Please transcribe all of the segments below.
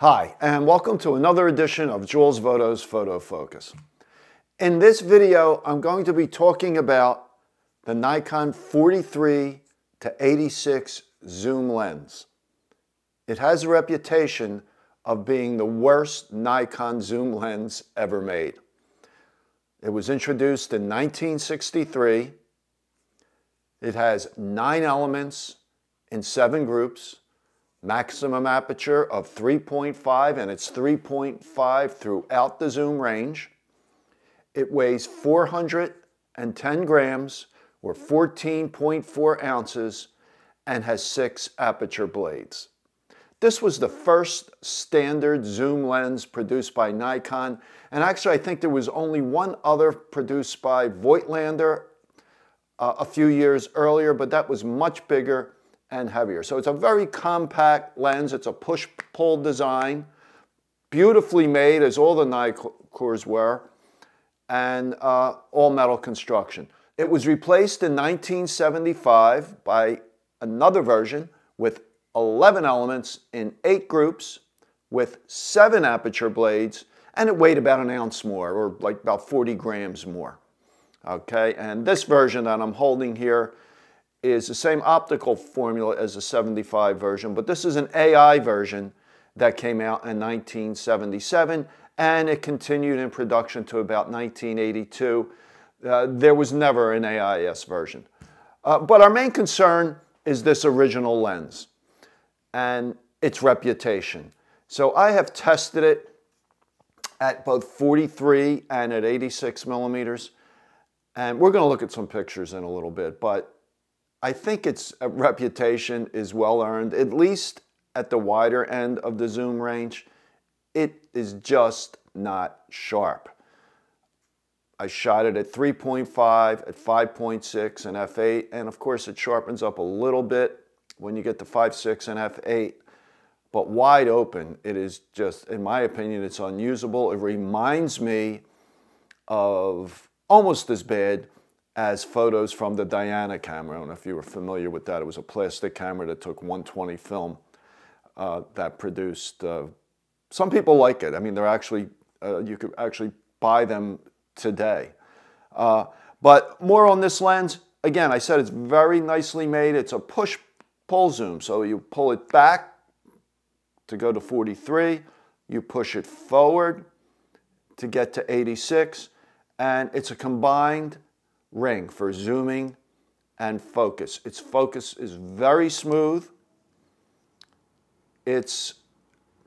Hi, and welcome to another edition of Jules Voto's Photo Focus. In this video, I'm going to be talking about the Nikon 43 to 86 zoom lens. It has a reputation of being the worst Nikon zoom lens ever made. It was introduced in 1963. It has 9 elements in 7 groups. Maximum aperture of 3.5, and it's 3.5 throughout the zoom range. It weighs 410 grams or 14.4 ounces and has 6 aperture blades. This was the first standard zoom lens produced by Nikon, and actually I think there was only one other produced by Voigtlander a few years earlier, but that was much bigger and heavier. So it's a very compact lens. It's a push-pull design, beautifully made as all the Nikons were, and all metal construction. It was replaced in 1975 by another version with 11 elements in 8 groups with 7 aperture blades, and it weighed about an ounce more, or like about 40 grams more. Okay, and this version that I'm holding here is the same optical formula as the 75 version, but this is an AI version that came out in 1977, and it continued in production to about 1982. There was never an AIS version. But our main concern is this original lens and its reputation. So I have tested it at both 43 and at 86 millimeters, and we're going to look at some pictures in a little bit, but I think its reputation is well earned, at least at the wider end of the zoom range. It is just not sharp. I shot it at 3.5, at 5.6 and f8, and of course it sharpens up a little bit when you get to 5.6 and f8, but wide open, it is just, in my opinion, it's unusable. It reminds me of almost as bad as photos from the Diana camera. I don't know if you were familiar with that. It was a plastic camera that took 120 film that produced. Some people like it. I mean, they're actually, you could actually buy them today. But more on this lens. Again, I said it's very nicely made. It's a push-pull zoom. So you pull it back to go to 43. You push it forward to get to 86. And it's a combined ring for zooming and focus. Its focus is very smooth. It's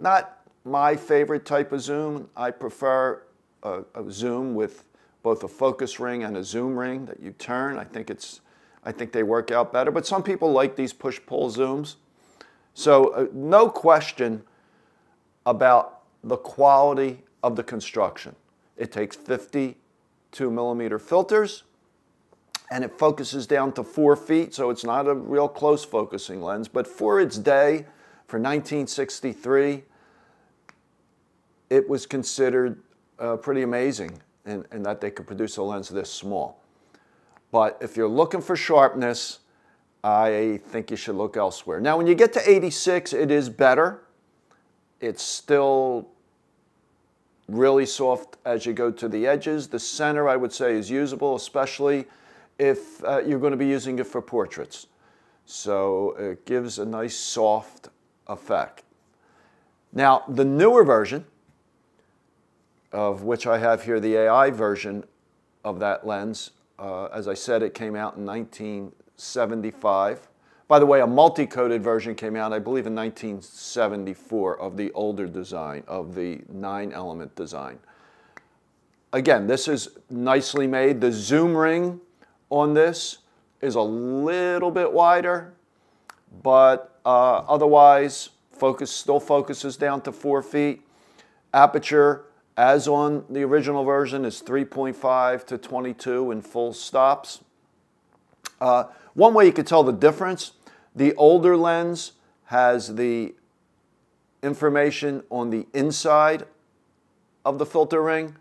not my favorite type of zoom. I prefer a zoom with both a focus ring and a zoom ring that you turn. I think they work out better, but some people like these push-pull zooms. So no question about the quality of the construction. It takes 52 millimeter filters, and it focuses down to 4 feet, so it's not a real close focusing lens. But for its day, for 1963, it was considered pretty amazing in that they could produce a lens this small. But if you're looking for sharpness, I think you should look elsewhere. Now, when you get to 86, it is better. It's still really soft as you go to the edges. The center, I would say, is usable, especially if you're going to be using it for portraits. So it gives a nice soft effect. Now, the newer version, of which I have here the AI version of that lens, as I said, it came out in 1975. By the way, a multi-coated version came out, I believe, in 1974 of the older design, of the 9-element design. Again, this is nicely made. The zoom ring on this is a little bit wider, but otherwise still focuses down to 4 feet. Aperture, as on the original version, is 3.5 to 22 in full stops. One way you could tell the difference, the older lens has the information on the inside of the filter ring.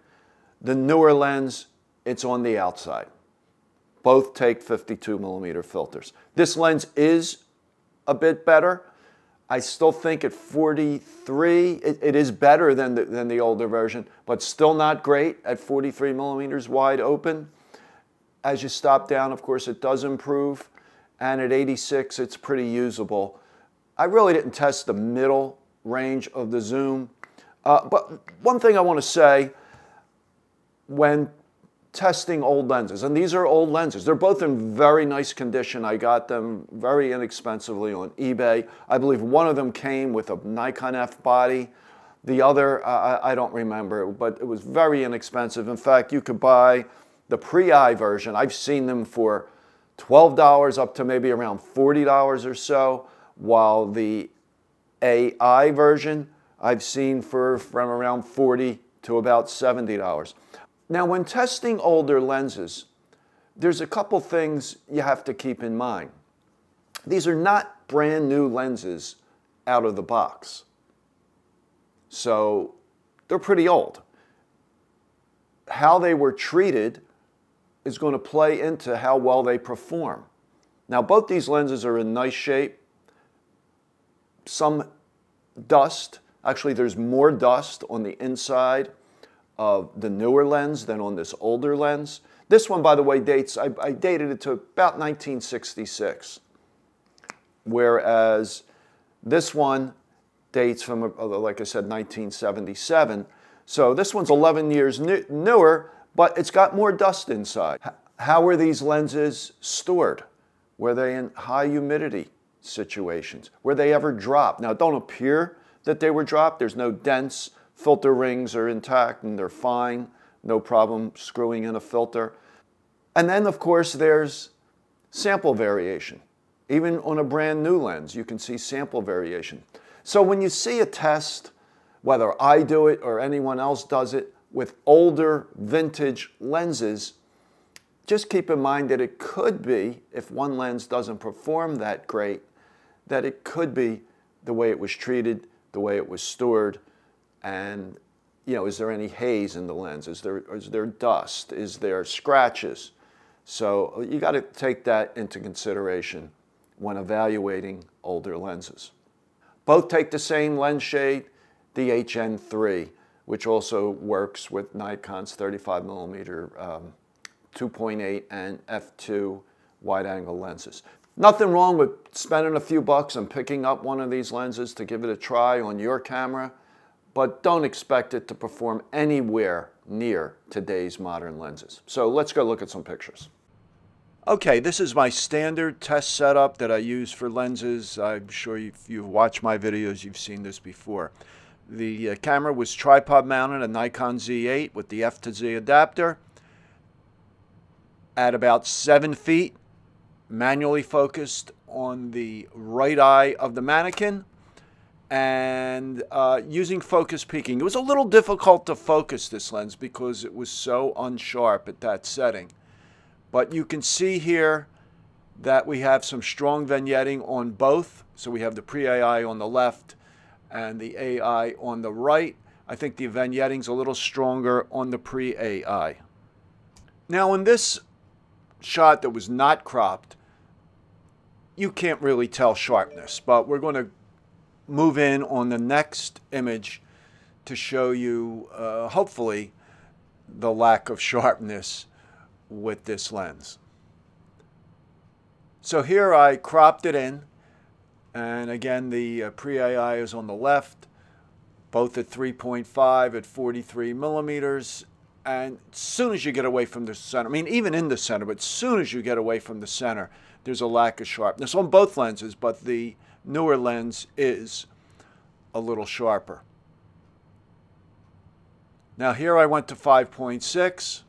The newer lens, it's on the outside. Both take 52 millimeter filters. This lens is a bit better. I still think at 43, it is better than the older version, but still not great at 43 millimeters wide open. As you stop down, of course, it does improve. And at 86, it's pretty usable. I really didn't test the middle range of the zoom. But one thing I want to say, when testing old lenses, and these are old lenses, they're both in very nice condition. I got them very inexpensively on eBay. I believe one of them came with a Nikon F body. The other, I don't remember, but it was very inexpensive. In fact, you could buy the pre-I version. I've seen them for $12 up to maybe around $40 or so, while the AI version I've seen from around $40 to about $70. Now, when testing older lenses, there's a couple things you have to keep in mind. These are not brand new lenses out of the box. So they're pretty old. How they were treated is going to play into how well they perform. Now, both these lenses are in nice shape. Some dust, actually there's more dust on the inside of the newer lens than on this older lens. This one, by the way, dates, I dated it to about 1966, whereas this one dates from, like I said, 1977. So this one's 11 years newer, but it's got more dust inside. How were these lenses stored? Were they in high humidity situations? Were they ever dropped? Now, it don't appear that they were dropped. There's no dents. Filter rings are intact and they're fine. No problem screwing in a filter. And then, of course, there's sample variation. Even on a brand new lens, you can see sample variation. So when you see a test, whether I do it or anyone else does it, with older vintage lenses, just keep in mind that it could be, if one lens doesn't perform that great, that it could be the way it was treated, the way it was stored, and is there any haze in the lens? Is there dust? Is there scratches? So you got to take that into consideration when evaluating older lenses. Both take the same lens shade, the HN3, which also works with Nikon's 35mm 2.8 and f2 wide-angle lenses. Nothing wrong with spending a few bucks and picking up one of these lenses to give it a try on your camera, but don't expect it to perform anywhere near today's modern lenses. So let's go look at some pictures. Okay, this is my standard test setup that I use for lenses. I'm sure if you've watched my videos, you've seen this before. The camera was tripod mounted, a Nikon Z8 with the F to Z adapter at about 7 feet, manually focused on the right eye of the mannequin, and using focus peaking. It was a little difficult to focus this lens because it was so unsharp at that setting. But you can see here that we have some strong vignetting on both. So we have the pre-AI on the left and the AI on the right. I think the vignetting's a little stronger on the pre-AI. Now in this shot that was not cropped, you can't really tell sharpness, but we're going to move in on the next image to show you, hopefully, the lack of sharpness with this lens. So here I cropped it in, and again the pre-AI is on the left, both at 3.5 at 43 millimeters. And as soon as you get away from the center, I mean even in the center, but as soon as you get away from the center, there's a lack of sharpness on both lenses, but the newer lens is a little sharper. Now here I went to 5.6,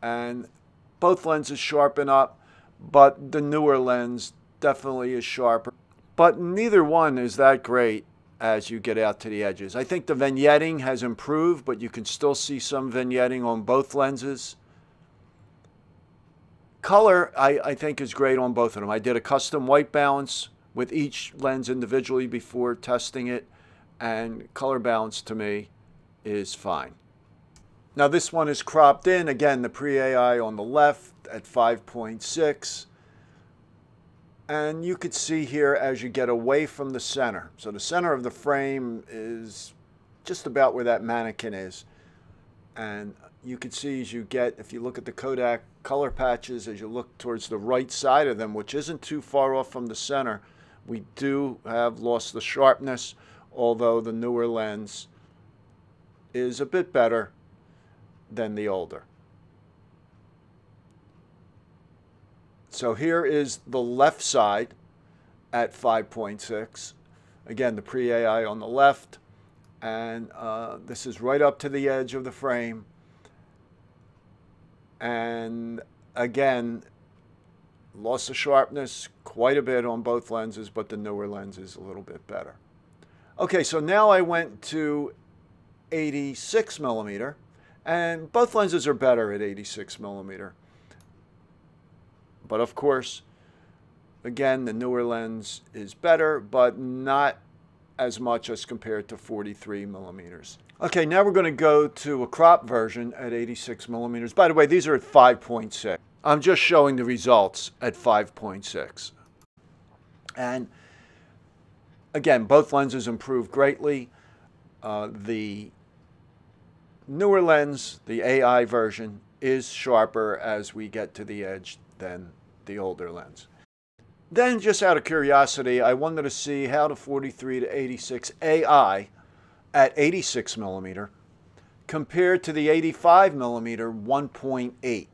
and both lenses sharpen up, but the newer lens definitely is sharper. But neither one is that great as you get out to the edges. I think the vignetting has improved, but you can still see some vignetting on both lenses. Color, I think, is great on both of them. I did a custom white balance with each lens individually before testing it, and color balance to me is fine. Now this one is cropped in, again the pre-AI on the left at 5.6. And you could see here as you get away from the center. So the center of the frame is just about where that mannequin is. And you could see as you get, if you look at the Kodak color patches, as you look towards the right side of them, which isn't too far off from the center, we do have lost the sharpness, although the newer lens is a bit better than the older. So here is the left side at 5.6. Again, the pre-AI on the left. And this is right up to the edge of the frame. And again, lost the sharpness quite a bit on both lenses, but the newer lens is a little bit better. Okay, so now I went to 86 millimeter, and both lenses are better at 86 millimeter. But of course, again, the newer lens is better, but not as much as compared to 43 millimeters. Okay, now we're going to go to a crop version at 86 millimeters. By the way, these are at 5.6. I'm just showing the results at 5.6. And again, both lenses improved greatly. The newer lens, the AI version, is sharper as we get to the edge than the older lens. Then, just out of curiosity, I wanted to see how the 43 to 86 AI at 86 millimeter compared to the 85 millimeter 1.8.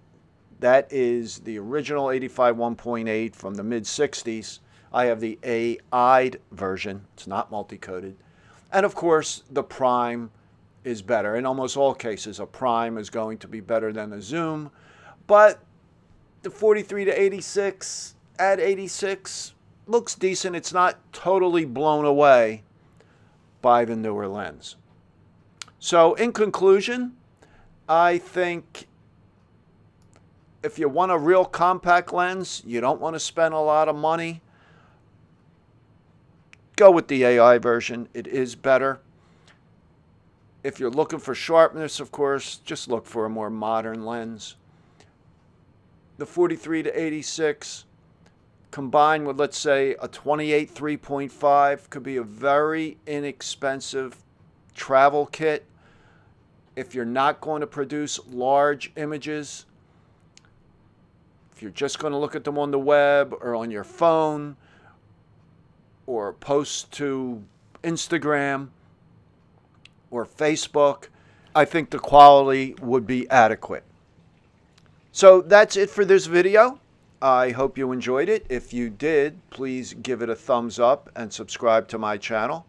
That is the original 85 1.8 from the mid-60s. I have the AI'd version. It's not multi-coated. And of course, the prime is better. In almost all cases, a prime is going to be better than a zoom. But the 43 to 86 at 86 looks decent. It's not totally blown away by the newer lens. So in conclusion, I think if you want a real compact lens, you don't want to spend a lot of money, go with the AI version. It is better. If you're looking for sharpness, of course, just look for a more modern lens. The 43 to 86 combined with, let's say, a 28 3.5 could be a very inexpensive travel kit if you're not going to produce large images. If you're just going to look at them on the web or on your phone or post to Instagram or Facebook, I think the quality would be adequate. So that's it for this video. I hope you enjoyed it. If you did, please give it a thumbs up and subscribe to my channel.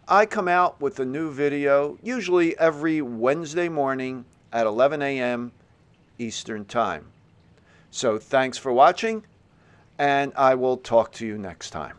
I come out with a new video usually every Wednesday morning at 11 a.m. Eastern Time. So thanks for watching, and I will talk to you next time.